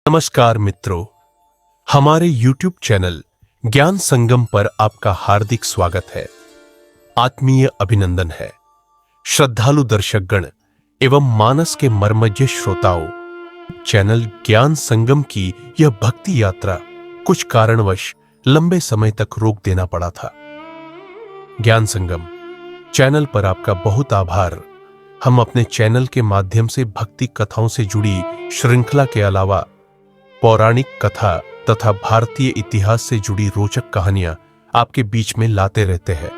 नमस्कार मित्रों, हमारे YouTube चैनल ज्ञान संगम पर आपका हार्दिक स्वागत है। आत्मीय अभिनंदन है। श्रद्धालु दर्शकगण एवं मानस के मर्मज्ञ श्रोताओं, चैनल ज्ञान संगम की यह भक्ति यात्रा कुछ कारणवश लंबे समय तक रोक देना पड़ा था। ज्ञान संगम चैनल पर आपका बहुत आभार। हम अपने चैनल के माध्यम से भक्ति कथाओं से जुड़ी श्रृंखला के अलावा पौराणिक कथा तथा भारतीय इतिहास से जुड़ी रोचक कहानियां आपके बीच में लाते रहते हैं।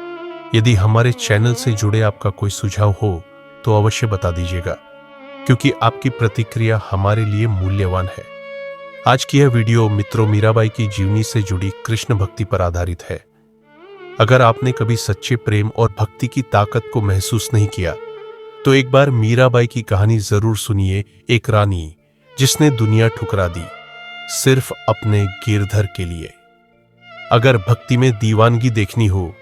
यदि हमारे चैनल से जुड़े आपका कोई सुझाव हो तो अवश्य बता दीजिएगा, क्योंकि आपकी प्रतिक्रिया हमारे लिए मूल्यवान है। आज की यह वीडियो मित्रों मीराबाई की जीवनी से जुड़ी कृष्ण भक्ति पर आधारित है। अगर आपने कभी सच्चे प्रेम और भक्ति की ताकत को महसूस नहीं किया तो एक बार मीराबाई की कहानी जरूर सुनिए। एक रानी जिसने दुनिया ठुकरा दी सिर्फ अपने गिरधर के लिए। अगर भक्ति में दीवानगी देखनी हो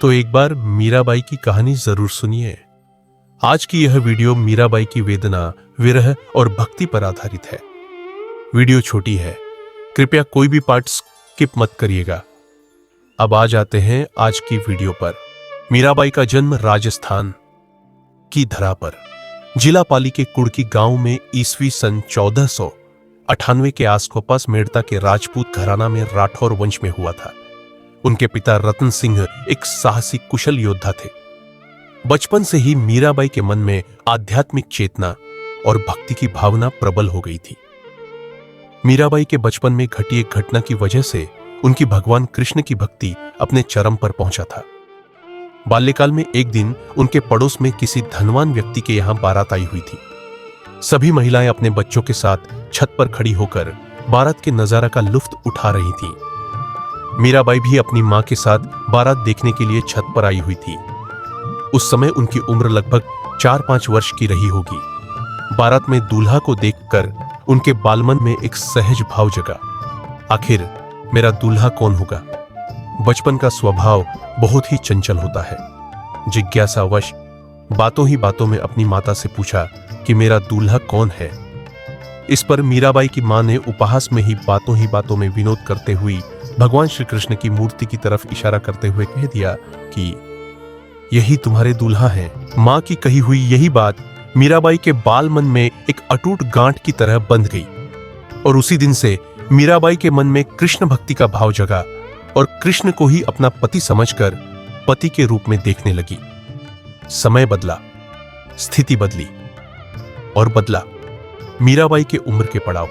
तो एक बार मीराबाई की कहानी जरूर सुनिए। आज की यह वीडियो मीराबाई की वेदना, विरह और भक्ति पर आधारित है। वीडियो छोटी है, कृपया कोई भी पार्ट स्किप मत करिएगा। अब आ जाते हैं आज की वीडियो पर। मीराबाई का जन्म राजस्थान की धरा पर जिला पाली के कुड़की गांव में ईस्वी सन 1498 के आसपास मेड़ता के राजपूत घराना में राठौर वंश में हुआ था। उनके पिता रतन सिंह एक साहसी कुशल योद्धा थे। बचपन से ही मीराबाई के मन में आध्यात्मिक चेतना और भक्ति की भावना प्रबल हो गई थी। मीराबाई के बचपन में घटी एक घटना की वजह से उनकी भगवान कृष्ण की भक्ति अपने चरम पर पहुंचा था। बाल्यकाल में एक दिन उनके पड़ोस में किसी धनवान व्यक्ति के यहां बारात आई हुई थी। सभी महिलाएं अपने बच्चों के साथ छत पर खड़ी होकर बारात के नजारा का लुत्फ उठा रही थीं। मीराबाई भी अपनी मां के साथ बारात देखने के लिए छत पर आई हुई थी। उस समय उनकी उम्र लगभग 4-5 वर्ष की रही होगी। बारात में दूल्हा को देखकर उनके बालमन में एक सहज भाव जगा। आखिर मेरा दूल्हा कौन होगा? बचपन का स्वभाव बहुत ही चंचल होता है। जिज्ञासावश बातों ही बातों में अपनी माता से पूछा कि मेरा दूल्हा कौन है। इस पर मीराबाई की मां ने उपहास में ही बातों में विनोद करते हुए भगवान श्री कृष्ण की मूर्ति की तरफ इशारा करते हुए कह दिया कि यही तुम्हारे दूल्हा है। मां की कही हुई यही बात मीराबाई के बाल मन में एक अटूट गांठ की तरह बंध गई और उसी दिन से मीराबाई के मन में कृष्ण भक्ति का भाव जगा और कृष्ण को ही अपना पति समझकर पति के रूप में देखने लगी। समय बदला, स्थिति बदली और बदला मीराबाई के उम्र के पड़ाव,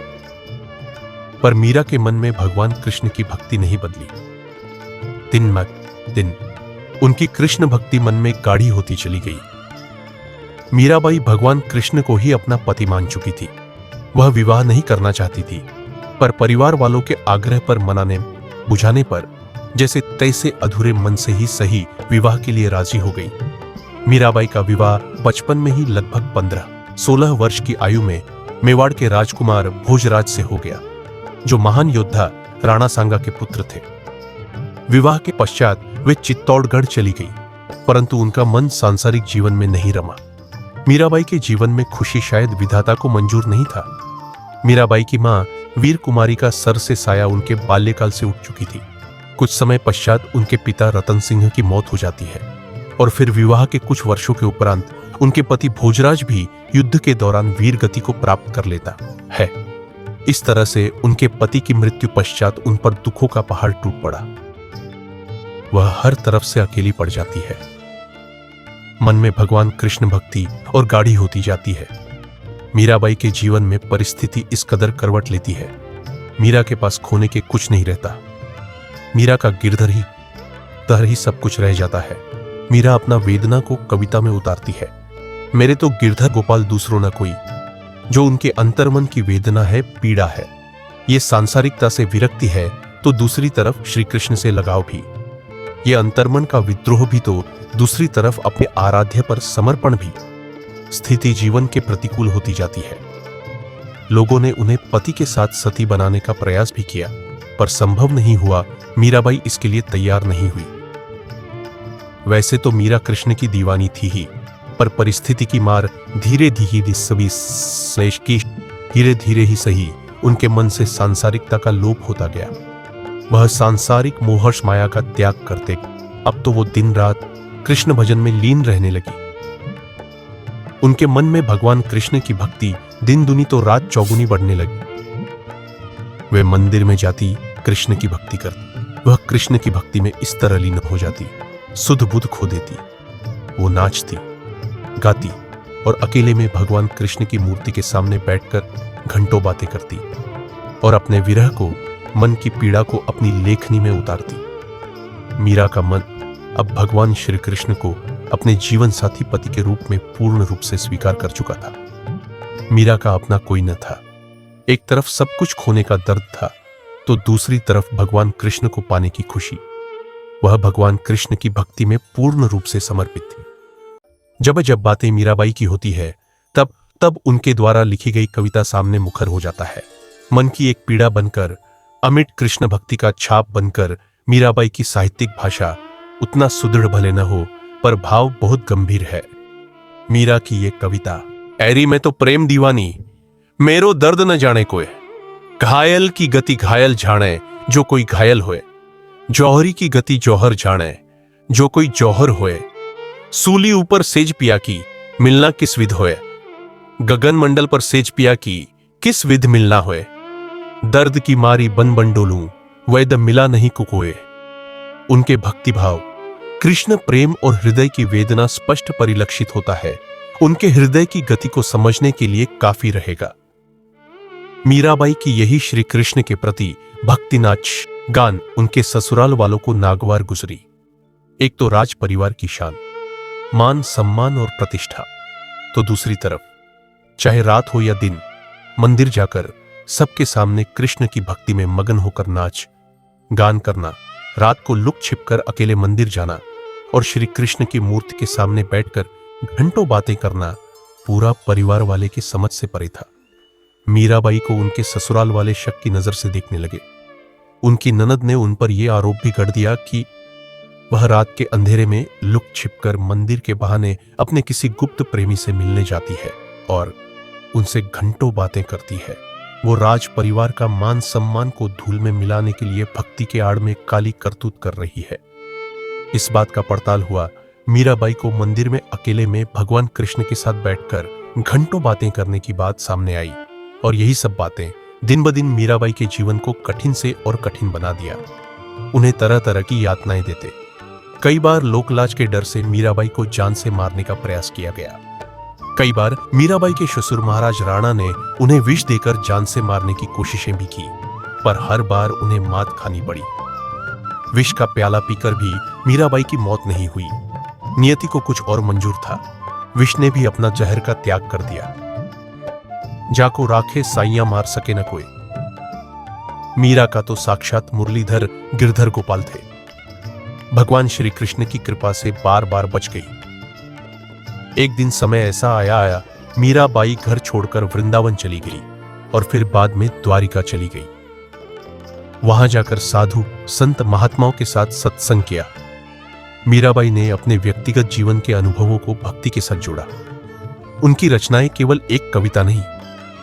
पर मीरा के मन में भगवान कृष्ण की भक्ति नहीं बदली। दिन ब दिन उनकी कृष्ण भक्ति मन में गाढ़ी होती चली गई। मीराबाई भगवान कृष्ण को ही अपना पति मान चुकी थी। वह विवाह नहीं करना चाहती थी, पर परिवार वालों के आग्रह पर मनाने बुझाने पर जैसे तैसे अधूरे मन से ही सही विवाह के लिए राजी हो गई। मीराबाई का विवाह बचपन में ही लगभग 15-16 वर्ष की आयु में मेवाड़ के राजकुमार भोजराज से हो गया, जो महान योद्धा राणा सांगा के पुत्र थे। विवाह के पश्चात वे चित्तौड़गढ़ चली गई, परंतु उनका मन सांसारिक जीवन में नहीं रमा। मीराबाई के जीवन में खुशी शायद विधाता को मंजूर नहीं था। मीराबाई की मां वीर कुमारी का सर से साया उनके बाल्यकाल से उठ चुकी थी। कुछ समय पश्चात उनके पिता रतन सिंह की मौत हो जाती है और फिर विवाह के कुछ वर्षों के उपरांत उनके पति भोजराज भी युद्ध के दौरान वीर गति को प्राप्त कर लेता है। इस तरह से उनके पति की मृत्यु पश्चात उन पर दुखों का पहाड़ टूट पड़ा। वह हर तरफ से अकेली पड़ जाती है। मन में भगवान कृष्ण भक्ति और गाढ़ी होती जाती है। मीराबाई के जीवन में परिस्थिति इस कदर करवट लेती है, मीरा के पास खोने के कुछ नहीं रहता। मीरा का गिरधर ही तहर ही सब कुछ रह जाता है। मीरा अपना वेदना को कविता में उतारती है। मेरे तो गिरधर गोपाल दूसरों न कोई, जो उनके अंतर्मन की वेदना है, पीड़ा है। ये सांसारिकता से विरक्ति है तो दूसरी तरफ श्री कृष्ण से लगाव भी। ये अंतर्मन का विद्रोह भी तो दूसरी तरफ अपने आराध्य पर समर्पण भी। स्थिति जीवन के प्रतिकूल होती जाती है। लोगों ने उन्हें पति के साथ सती बनाने का प्रयास भी किया, पर संभव नहीं हुआ। मीराबाई इसके लिए तैयार नहीं हुई। वैसे तो मीरा कृष्ण की दीवानी थी ही, पर परिस्थिति की मार धीरे धीरे ही सही उनके मन से सांसारिकता का लोप होता गया। वह सांसारिक मोहर्ष माया का त्याग करते अब तो वो दिन रात कृष्ण भजन में लीन रहने लगी। उनके मन में भगवान कृष्ण की भक्ति दिन दुनी तो रात चौगुनी बढ़ने लगी। वे मंदिर में जाती, कृष्ण की भक्ति करती। वह कृष्ण की भक्ति में इस तरह लीन हो जाती, सुध बुध खो देती। वो नाचती, गाती और अकेले में भगवान कृष्ण की मूर्ति के सामने बैठकर घंटों बातें करती और अपने विरह को, मन की पीड़ा को अपनी लेखनी में उतारती। मीरा का मन अब भगवान श्री कृष्ण को अपने जीवन साथी पति के रूप में पूर्ण रूप से स्वीकार कर चुका था। मीरा का अपना कोई न था। एक तरफ सब कुछ खोने का दर्द था, तो दूसरी तरफ भगवान कृष्ण को पाने की खुशी। वह भगवान कृष्ण की भक्ति में पूर्ण रूप से समर्पित थी। जब जब बातें मीराबाई की होती है, तब तब उनके द्वारा लिखी गई कविता सामने मुखर हो जाता है। मन की एक पीड़ा बनकर, अमिट कृष्ण भक्ति का छाप बनकर मीराबाई की साहित्यिक भाषा उतना सुदृढ़ भले न हो, पर भाव बहुत गंभीर है। मीरा की ये कविता, ऐरी में तो प्रेम दीवानी, मेरो दर्द न जाने कोई, घायल की गति घायल जाने जो कोई घायल होए, जौहरी की गति जौहर जाने जो कोई जौहर होए, सूली ऊपर सेज पिया की मिलना किस विध होए, गगन मंडल पर सेज पिया की किस विध मिलना होए, दर्द की मारी बन बन डोलूं वैद मिला नहीं कुकोए। उनके भक्ति भाव, कृष्ण प्रेम और हृदय की वेदना स्पष्ट परिलक्षित होता है। उनके हृदय की गति को समझने के लिए काफी रहेगा। मीराबाई की यही श्री कृष्ण के प्रति भक्ति नाच गान उनके ससुराल वालों को नागवार गुजरी। एक तो राज परिवार की शान, मान सम्मान और प्रतिष्ठा, तो दूसरी तरफ चाहे रात हो या दिन, मंदिर जाकर सबके सामने कृष्ण की भक्ति में मगन होकर नाच गान करना, रात को लुक छिपकर अकेले मंदिर जाना और श्री कृष्ण की मूर्ति के सामने बैठकर घंटों बातें करना पूरा परिवार वाले की समझ से परे था। मीराबाई को उनके ससुराल वाले शक की नजर से देखने लगे। उनकी ननद ने उन पर यह आरोप भी कर दिया कि वह रात के अंधेरे में लुक छिपकर मंदिर के बहाने अपने किसी गुप्त प्रेमी से मिलने जाती है और उनसे घंटों बातें करती है। वो राज परिवार का मान सम्मान को धूल में मिलाने के लिए भक्ति के आड़ में काली करतूत कर रही है। इस बात का पड़ताल हुआ। मीराबाई को मंदिर में अकेले में भगवान कृष्ण के साथ बैठकर घंटों बातें करने की बात सामने आई और यही सब बातें दिन ब दिन मीराबाई के जीवन को कठिन से और कठिन बना दिया। उन्हें तरह तरह की यातनाएं देते। कई बार लोकलाज के डर से मीराबाई को जान से मारने का प्रयास किया गया। कई बार मीराबाई के ससुर महाराज राणा ने उन्हें विष देकर जान से मारने की कोशिशें भी की, पर हर बार उन्हें मात खानी पड़ी। विष का प्याला पीकर भी मीराबाई की मौत नहीं हुई। नियति को कुछ और मंजूर था। विष ने भी अपना जहर का त्याग कर दिया। जाको राखे साइयां मार सके न कोई। मीरा का तो साक्षात मुरलीधर गिरधर गोपाल थे। भगवान श्री कृष्ण की कृपा से बार बार बच गई। एक दिन समय ऐसा आया मीराबाई घर छोड़कर वृंदावन चली गई और फिर बाद में द्वारिका चली गई। वहां जाकर साधु संत महात्माओं के साथ सत्संग किया। मीराबाई ने अपने व्यक्तिगत जीवन के अनुभवों को भक्ति के साथ जोड़ा। उनकी रचनाएं केवल एक कविता नहीं,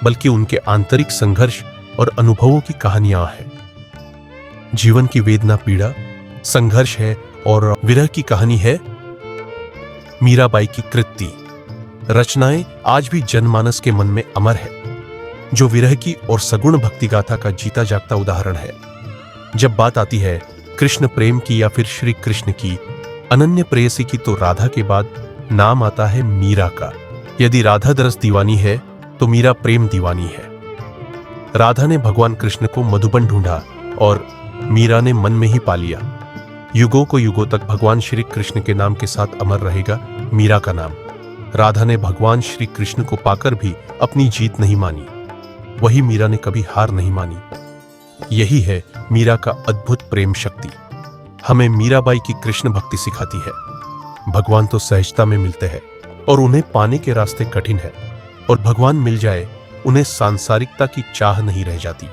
बल्कि उनके आंतरिक संघर्ष और अनुभवों की कहानियां हैं। जीवन की वेदना, पीड़ा, संघर्ष है और विरह की कहानी है मीराबाई की कृति। रचनाएं आज भी जनमानस के मन में अमर है, जो विरह की और सगुण भक्ति गाथा का जीता जागता उदाहरण है। जब बात आती है कृष्ण प्रेम की या फिर श्री कृष्ण की अनन्य प्रेयसी की, तो राधा के बाद नाम आता है मीरा का। यदि राधा दरस दीवानी है तो मीरा प्रेम दीवानी है। राधा ने भगवान कृष्ण को मधुबन ढूंढा और मीरा ने मन में ही पा लिया। युगों को युगों तक भगवान श्री कृष्ण के नाम के साथ अमर रहेगा मीरा का नाम। राधा ने भगवान श्री कृष्ण को पाकर भी अपनी जीत नहीं मानी। वही मीरा ने कभी हार नहीं मानी। यही है मीरा का अद्भुत प्रेम शक्ति। हमें मीराबाई की कृष्ण भक्ति सिखाती है। भगवान तो सहजता में मिलते हैं और उन्हें पाने के रास्ते कठिन है, और भगवान मिल जाए उन्हें सांसारिकता की चाह नहीं रह जाती।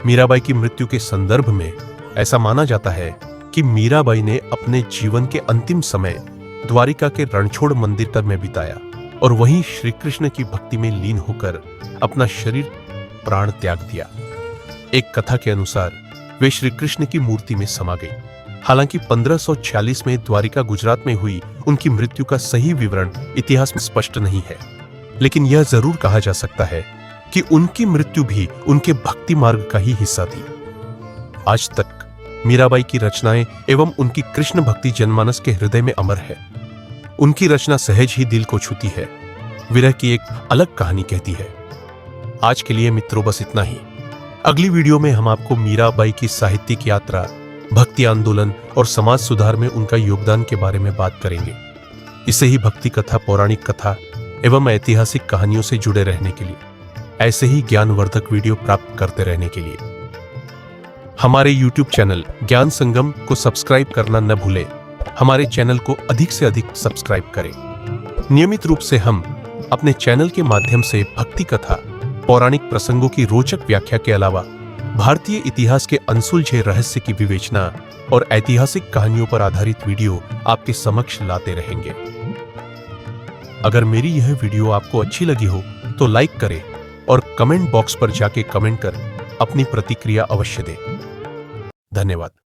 मीराबाई की मृत्यु के संदर्भ में ऐसा माना जाता है कि मीराबाई ने अपने जीवन के अंतिम समय द्वारिका के रणछोड़ मंदिर में बिताया और वहीं श्री कृष्ण की भक्ति में लीन होकर अपना शरीर प्राण त्याग दिया। एक कथा के अनुसार वे श्री कृष्ण की मूर्ति में समा गई। हालांकि 1546 में द्वारिका गुजरात में हुई उनकी मृत्यु का सही विवरण इतिहास में स्पष्ट नहीं है, लेकिन यह जरूर कहा जा सकता है कि उनकी मृत्यु भी उनके भक्ति मार्ग का ही हिस्सा थी। आज तक मीराबाई की रचनाएं एवं उनकी कृष्ण भक्ति जनमानस के हृदय में अमर है। उनकी रचना सहज ही दिल को छूती है, विरह की एक अलग कहानी कहती है। आज के लिए मित्रों बस इतना ही। अगली वीडियो में हम आपको मीराबाई की साहित्यिक यात्रा, भक्ति आंदोलन और समाज सुधार में उनका योगदान के बारे में बात करेंगे। इसे ही भक्ति कथा, पौराणिक कथा एवं ऐतिहासिक कहानियों से जुड़े रहने के लिए, ऐसे ही ज्ञानवर्धक वीडियो प्राप्त करते रहने के लिए हमारे YouTube चैनल ज्ञान संगम को सब्सक्राइब करना न भूलें। हमारे चैनल को अधिक से अधिक सब्सक्राइब करें। नियमित रूप से हम अपने चैनल के माध्यम से भक्ति कथा, पौराणिक प्रसंगों की रोचक व्याख्या के अलावा भारतीय इतिहास के अनसुलझे रहस्य की विवेचना और ऐतिहासिक कहानियों पर आधारित वीडियो आपके समक्ष लाते रहेंगे। अगर मेरी यह वीडियो आपको अच्छी लगी हो तो लाइक करें और कमेंट बॉक्स पर जाके कमेंट कर अपनी प्रतिक्रिया अवश्य दें। धन्यवाद।